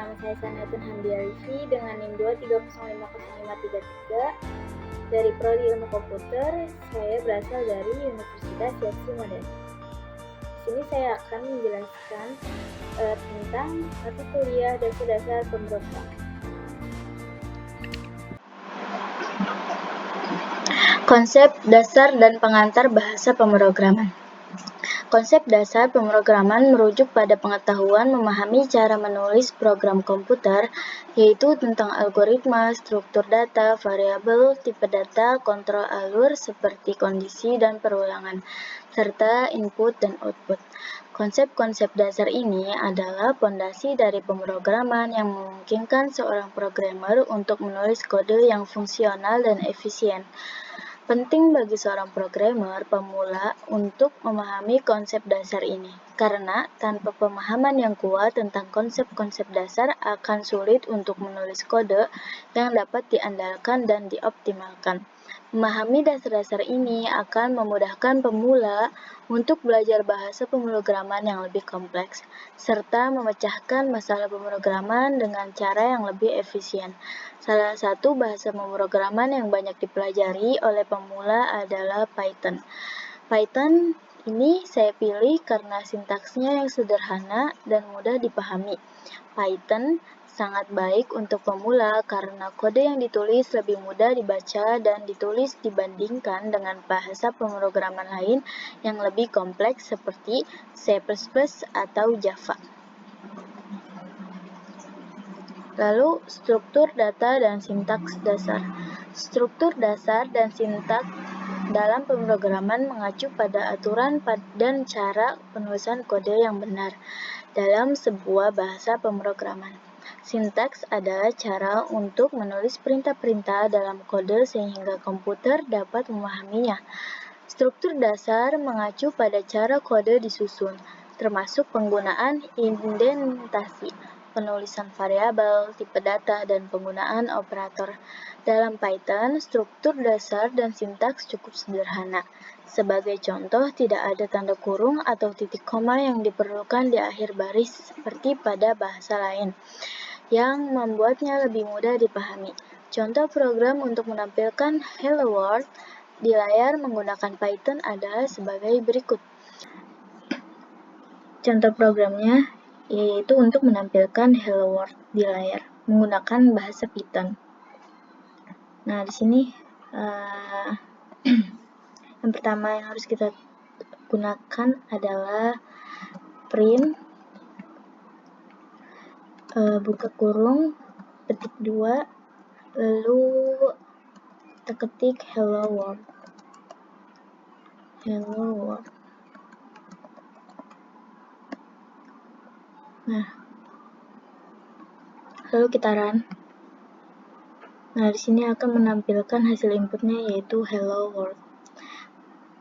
nama saya Sanatun Handiarifi dengan NIM 230505333 dari Prodi Ilmu Komputer. Saya berasal dari Universitas Yatsu Madani. Di sini saya akan menjelaskan tentang mata kuliah dasar-dasar pemrograman. Konsep dasar dan pengantar bahasa pemrograman. Konsep dasar pemrograman merujuk pada pengetahuan memahami cara menulis program komputer, yaitu tentang algoritma, struktur data, variabel, tipe data, kontrol alur seperti kondisi dan perulangan, serta input dan output. Konsep-konsep dasar ini adalah fondasi dari pemrograman yang memungkinkan seorang programmer untuk menulis kode yang fungsional dan efisien. Penting bagi seorang programmer pemula untuk memahami konsep dasar ini, karena tanpa pemahaman yang kuat tentang konsep-konsep dasar akan sulit untuk menulis kode yang dapat diandalkan dan dioptimalkan. Memahami dasar-dasar ini akan memudahkan pemula untuk belajar bahasa pemrograman yang lebih kompleks, serta memecahkan masalah pemrograman dengan cara yang lebih efisien. Salah satu bahasa pemrograman yang banyak dipelajari oleh pemula adalah Python. Python ini saya pilih karena sintaksnya yang sederhana dan mudah dipahami. Python sangat baik untuk pemula karena kode yang ditulis lebih mudah dibaca dan ditulis dibandingkan dengan bahasa pemrograman lain yang lebih kompleks seperti C++ atau Java. Lalu, struktur data dan sintaks dasar. Struktur dasar dan sintaks dalam pemrograman mengacu pada aturan dan cara penulisan kode yang benar dalam sebuah bahasa pemrograman. Sintaks adalah cara untuk menulis perintah-perintah dalam kode sehingga komputer dapat memahaminya. Struktur dasar mengacu pada cara kode disusun, termasuk penggunaan indentasi, penulisan variabel, tipe data, dan penggunaan operator. Dalam Python, struktur dasar dan sintaks cukup sederhana. Sebagai contoh, tidak ada tanda kurung atau titik koma yang diperlukan di akhir baris seperti pada bahasa lain, yang membuatnya lebih mudah dipahami. Contoh program untuk menampilkan Hello World di layar menggunakan Python adalah sebagai berikut. Contoh programnya yaitu untuk menampilkan Hello World di layar menggunakan bahasa Python. Nah, di sini yang pertama yang harus kita gunakan adalah print buka kurung petik 2 lalu kita ketik hello world. Nah, lalu kita run. Nah, di sini akan menampilkan hasil inputnya yaitu hello world.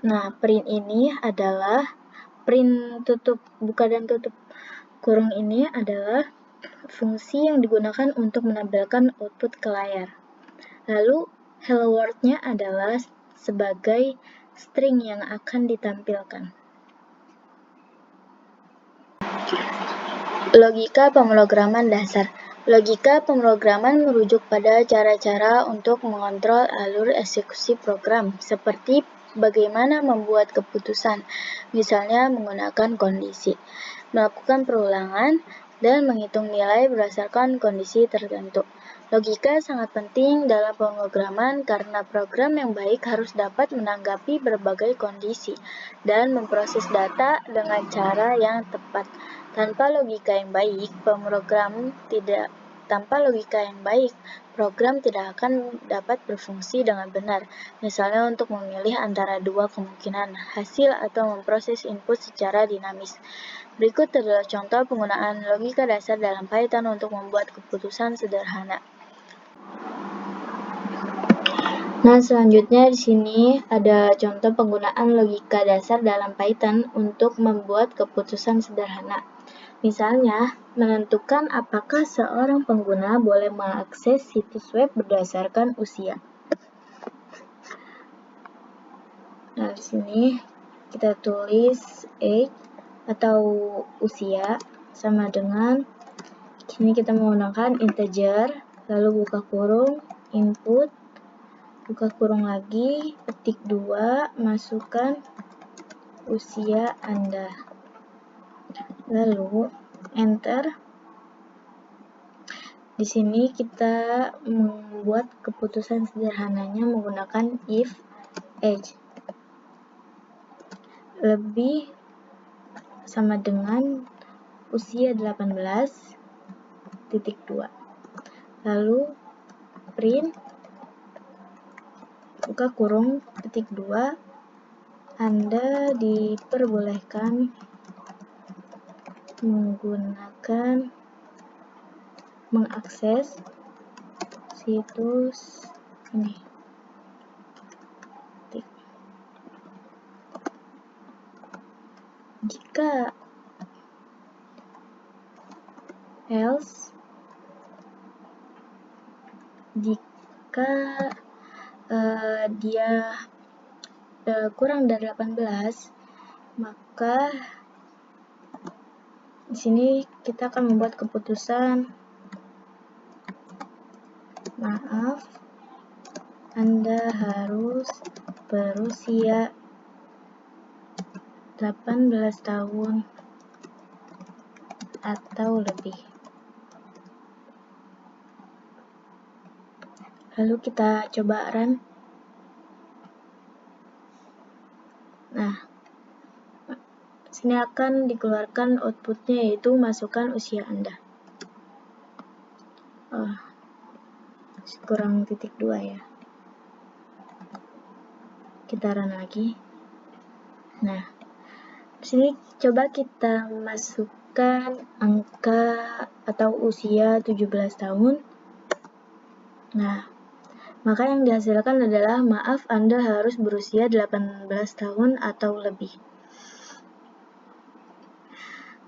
Nah, print ini adalah print tutup buka dan tutup kurung ini adalah fungsi yang digunakan untuk menampilkan output ke layar. Lalu hello world-nya adalah sebagai string yang akan ditampilkan. Logika pemrograman dasar. Logika pemrograman merujuk pada cara-cara untuk mengontrol alur eksekusi program, seperti bagaimana membuat keputusan, misalnya menggunakan kondisi, melakukan perulangan, dan menghitung nilai berdasarkan kondisi tertentu. Logika sangat penting dalam pemrograman karena program yang baik harus dapat menanggapi berbagai kondisi dan memproses data dengan cara yang tepat. Tanpa logika yang baik, program tidak akan dapat berfungsi dengan benar. Misalnya untuk memilih antara dua kemungkinan hasil atau memproses input secara dinamis. Berikut adalah contoh penggunaan logika dasar dalam Python untuk membuat keputusan sederhana. Nah, selanjutnya di sini ada contoh penggunaan logika dasar dalam Python untuk membuat keputusan sederhana. Misalnya, menentukan apakah seorang pengguna boleh mengakses situs web berdasarkan usia. Nah, di sini kita tulis age atau usia sama dengan Sini kita menggunakan integer, lalu buka kurung, input, buka kurung lagi, petik 2, masukkan usia Anda. Lalu enter. Di sini kita membuat keputusan sederhananya menggunakan if age lebih sama dengan usia 18.2. Lalu print, buka kurung, petik 2, Anda diperbolehkan mengakses situs ini. Jika else, jika dia kurang dari 18, maka di sini kita akan membuat keputusan, maaf, Anda harus berusia 18 tahun atau lebih. Lalu kita coba run. Nah, sini akan dikeluarkan outputnya, yaitu masukkan usia Anda. Kurang titik 2 ya. Kita run lagi. Nah, di sini coba kita masukkan angka atau usia 17 tahun. Nah, maka yang dihasilkan adalah, maaf, Anda harus berusia 18 tahun atau lebih.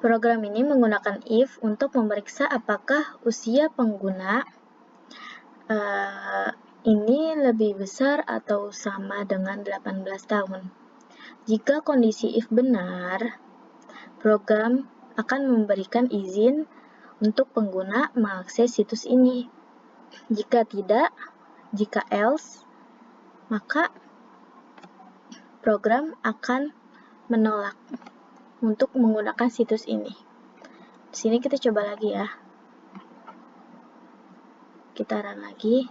Program ini menggunakan if untuk memeriksa apakah usia pengguna ini lebih besar atau sama dengan 18 tahun. Jika kondisi if benar, program akan memberikan izin untuk pengguna mengakses situs ini. Jika tidak, jika else, maka program akan menolak untuk menggunakan situs ini. Di sini kita coba lagi ya. Kita run lagi.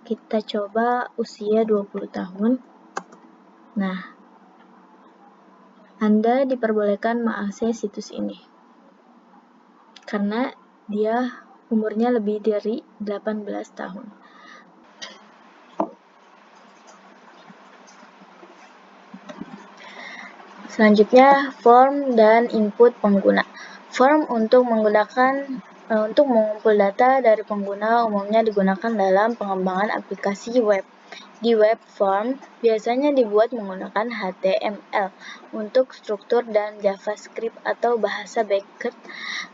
Kita coba usia 20 tahun. Nah, Anda diperbolehkan mengakses situs ini karena dia umurnya lebih dari 18 tahun. Selanjutnya, form dan input pengguna. Form untuk mengumpul data dari pengguna umumnya digunakan dalam pengembangan aplikasi web. Di web, form biasanya dibuat menggunakan HTML untuk struktur dan JavaScript atau bahasa backend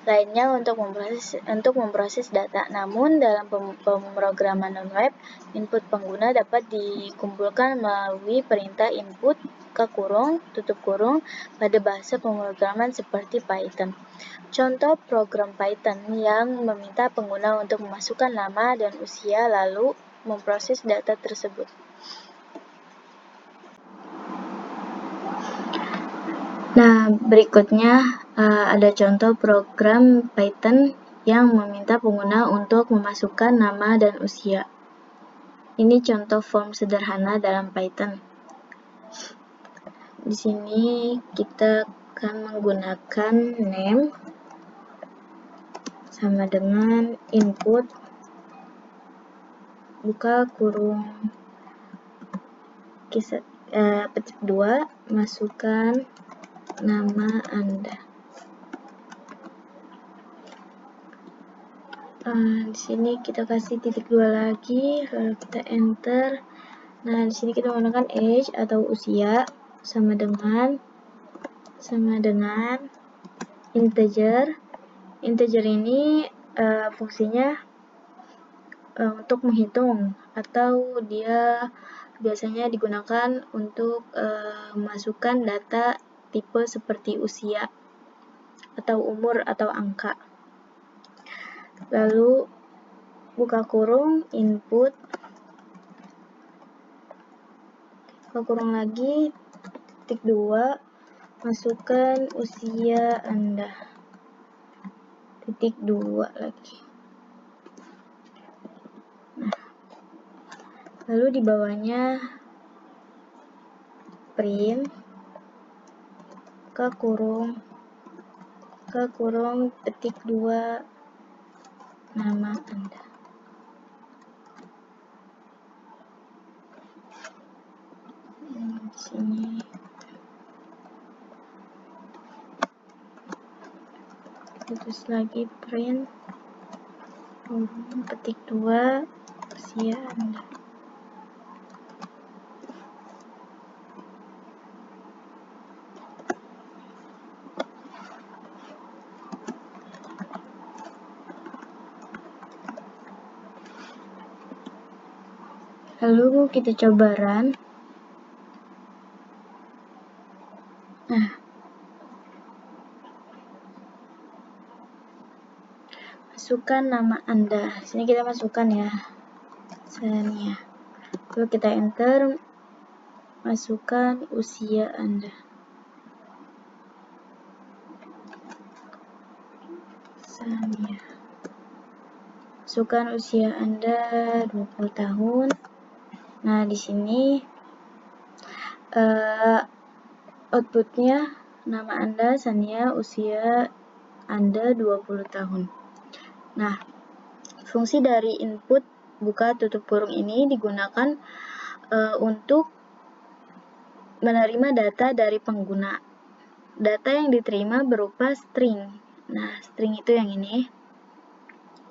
lainnya untuk memproses data. Namun, dalam pemrograman non-web, input pengguna dapat dikumpulkan melalui perintah input, buka kurung, tutup kurung, pada bahasa pemrograman seperti Python. Contoh program Python yang meminta pengguna untuk memasukkan nama dan usia lalu memproses data tersebut. Nah, berikutnya ada contoh program Python yang meminta pengguna untuk memasukkan nama dan usia. Ini contoh form sederhana dalam Python. Di sini kita akan menggunakan name sama dengan input, buka kurung, petik 2, masukkan nama Anda. Di sini kita kasih titik 2 lagi, lalu kita enter. Nah, di sini kita menggunakan age atau usia sama dengan integer. Integer ini fungsinya untuk menghitung, atau dia biasanya digunakan untuk memasukkan data tipe seperti usia atau umur atau angka. lalu buka kurung input, buka kurung lagi, titik 2, masukkan usia Anda, titik 2 lagi. Nah, lalu di bawahnya print, buka kurung, petik 2, nama Anda. Di sini terus lagi print, petik 2, usia Anda. Lalu kita coba run. Nah, masukkan nama Anda. Sini kita masukkan ya, Sania. Lalu kita enter, masukkan usia Anda. Sania. Masukkan usia Anda 20 tahun. Nah, di sini outputnya nama Anda Sania, usia Anda 20 tahun. Nah, fungsi dari input buka tutup kurung ini digunakan untuk menerima data dari pengguna. Data yang diterima berupa string. Nah, string itu yang ini.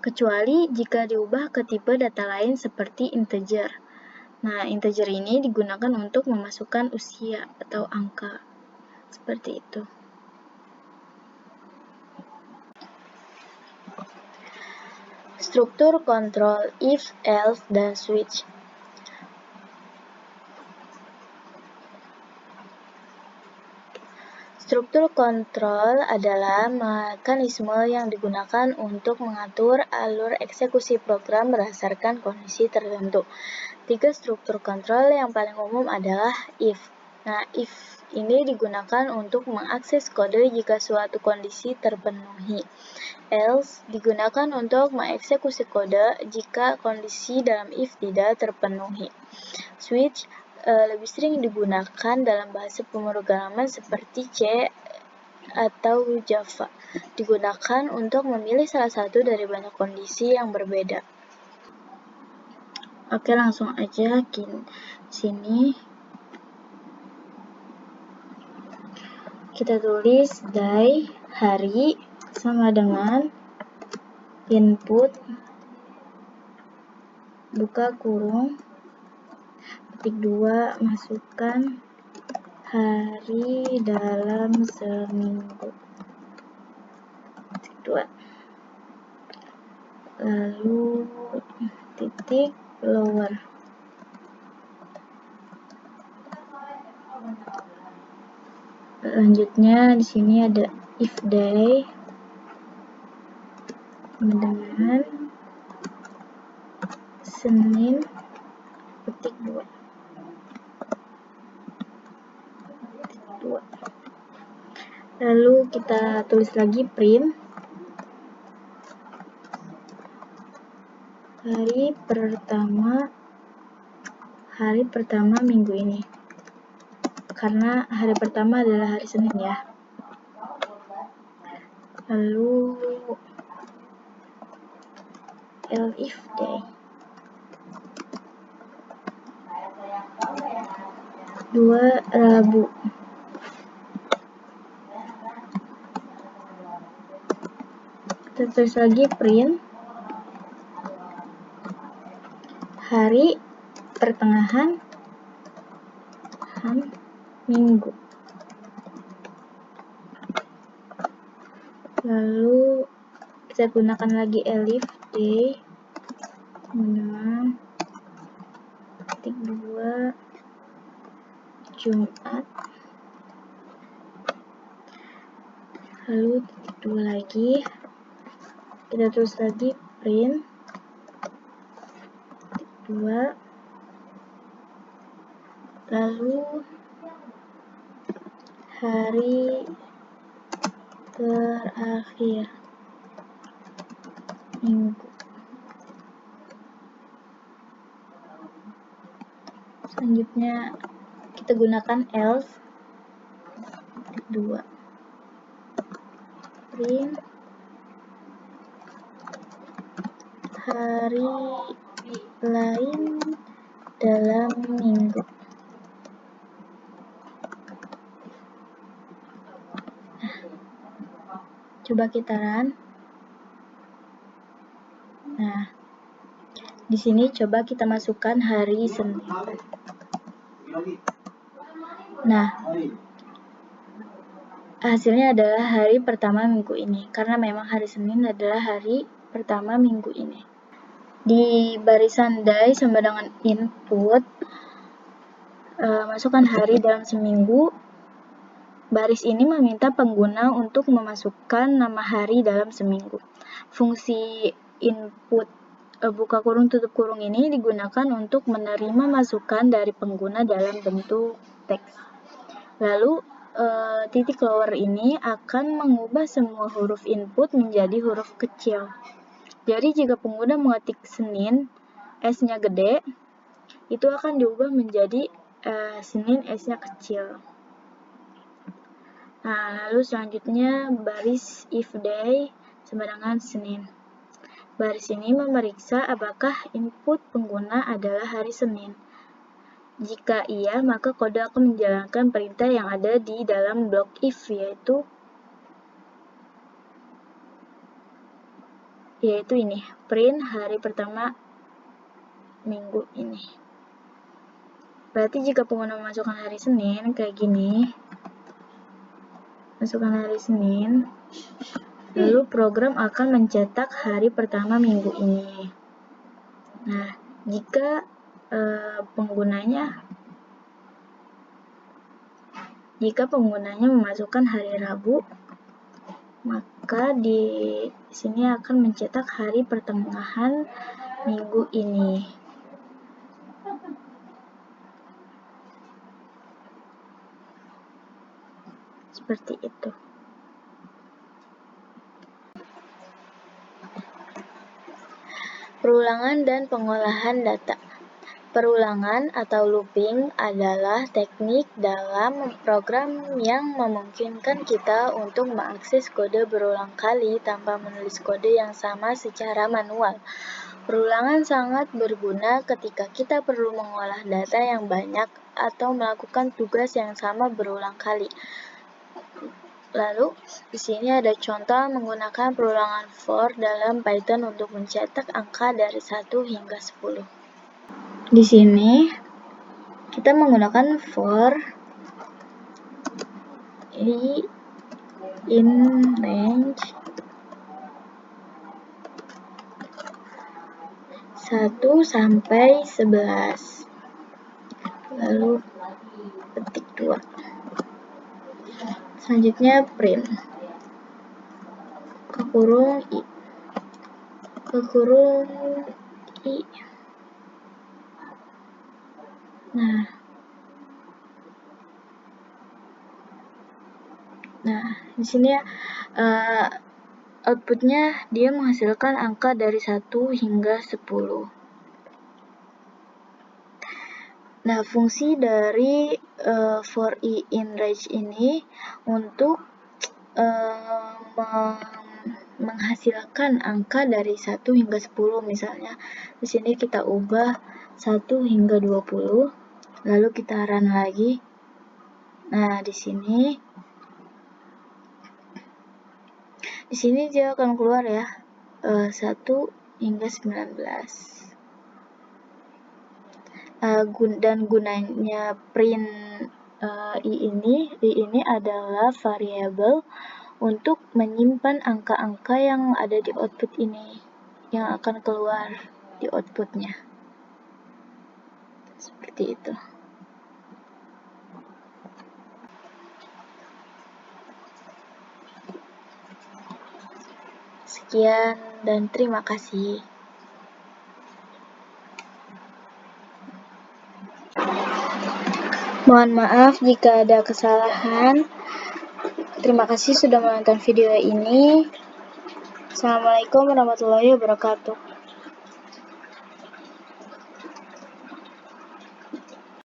Kecuali jika diubah ke tipe data lain seperti integer. Nah, integer ini digunakan untuk memasukkan usia atau angka. Seperti itu. Struktur kontrol if, else, dan switch. Struktur kontrol adalah mekanisme yang digunakan untuk mengatur alur eksekusi program berdasarkan kondisi tertentu. 3 struktur kontrol yang paling umum adalah if. Nah, if ini digunakan untuk mengakses kode jika suatu kondisi terpenuhi. Else digunakan untuk mengeksekusi kode jika kondisi dalam if tidak terpenuhi. Switch lebih sering digunakan dalam bahasa pemrograman seperti C atau Java. Digunakan untuk memilih salah satu dari banyak kondisi yang berbeda. Oke, langsung aja sini. Kita tulis day, hari, sama dengan input, buka kurung, petik 2, masukkan hari dalam seminggu, petik 2, lalu titik lower. Selanjutnya di sini ada if day dengan Senin, petik 2. Lalu kita tulis lagi print hari pertama minggu ini, karena hari pertama adalah hari Senin ya. Lalu elif day, 2 Rabu. Kita tulis lagi print hari pertengahan minggu. Lalu kita gunakan lagi elif day dengan titik 2 Jumat. Lalu titik 2 lagi, kita tulis lagi print 2, lalu hari terakhir minggu. Selanjutnya kita gunakan else 2, print hari lain dalam minggu. Coba kita run. Nah, di sini coba kita masukkan hari Senin. Nah, hasilnya adalah hari pertama minggu ini, karena memang hari Senin adalah hari pertama minggu ini. Di barisan die sama dengan input, masukkan hari dalam seminggu. Baris ini meminta pengguna untuk memasukkan nama hari dalam seminggu. Fungsi input buka kurung tutup kurung ini digunakan untuk menerima masukan dari pengguna dalam bentuk teks. Lalu titik lower ini akan mengubah semua huruf input menjadi huruf kecil. Jadi jika pengguna mengetik Senin, S-nya gede, itu akan diubah menjadi Senin, S-nya kecil. Nah, lalu selanjutnya baris if day sama dengan Senin. Baris ini memeriksa apakah input pengguna adalah hari Senin. Jika iya, maka kode akan menjalankan perintah yang ada di dalam blok if, yaitu ini, print hari pertama minggu ini. Berarti jika pengguna memasukkan hari Senin kayak gini, masukkan hari Senin, lalu program akan mencetak hari pertama minggu ini. Nah, jika penggunanya memasukkan hari Rabu, maka di sini akan mencetak hari pertengahan minggu ini. Seperti itu. Perulangan dan pengolahan data. Perulangan atau looping adalah teknik dalam program yang memungkinkan kita untuk mengakses kode berulang kali tanpa menulis kode yang sama secara manual. Perulangan sangat berguna ketika kita perlu mengolah data yang banyak atau melakukan tugas yang sama berulang kali. Lalu, di sini ada contoh menggunakan perulangan for dalam Python untuk mencetak angka dari 1 hingga 10. Di sini, kita menggunakan for i in range 1 sampai 11. Lalu, ketik 2. Selanjutnya print ke kurung i. Nah, di sini outputnya dia menghasilkan angka dari 1 hingga 10. Nah, fungsi dari for i in range ini untuk menghasilkan angka dari 1 hingga 10. Misalnya, di sini kita ubah 1 hingga 20, lalu kita run lagi. Nah, di sini dia akan keluar ya, 1 hingga 19. Dan gunanya print i ini adalah variabel untuk menyimpan angka-angka yang ada di output ini, yang akan keluar di outputnya. Seperti itu. Sekian dan terima kasih. Mohon maaf jika ada kesalahan. Terima kasih sudah menonton video ini. Assalamualaikum warahmatullahi wabarakatuh.